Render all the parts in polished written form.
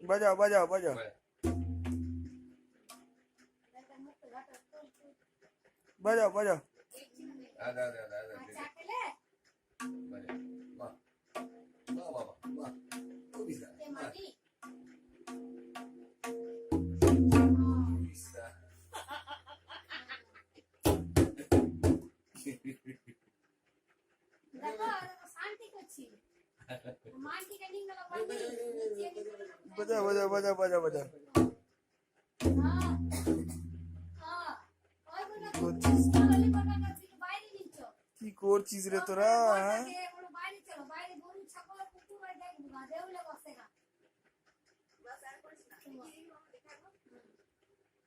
बजाओ बजाओ बजाओ बजाओ बजाओ बजाओ बजाओ बजाओ बजाओ बजाओ কি করছিস রে তোরা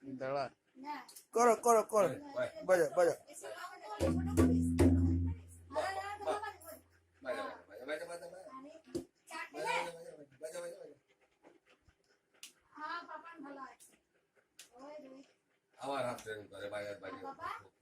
দাঁড়া করো করো করো বাজা বাজা আমার হাত ট্রেন করে বাইরে বাইরে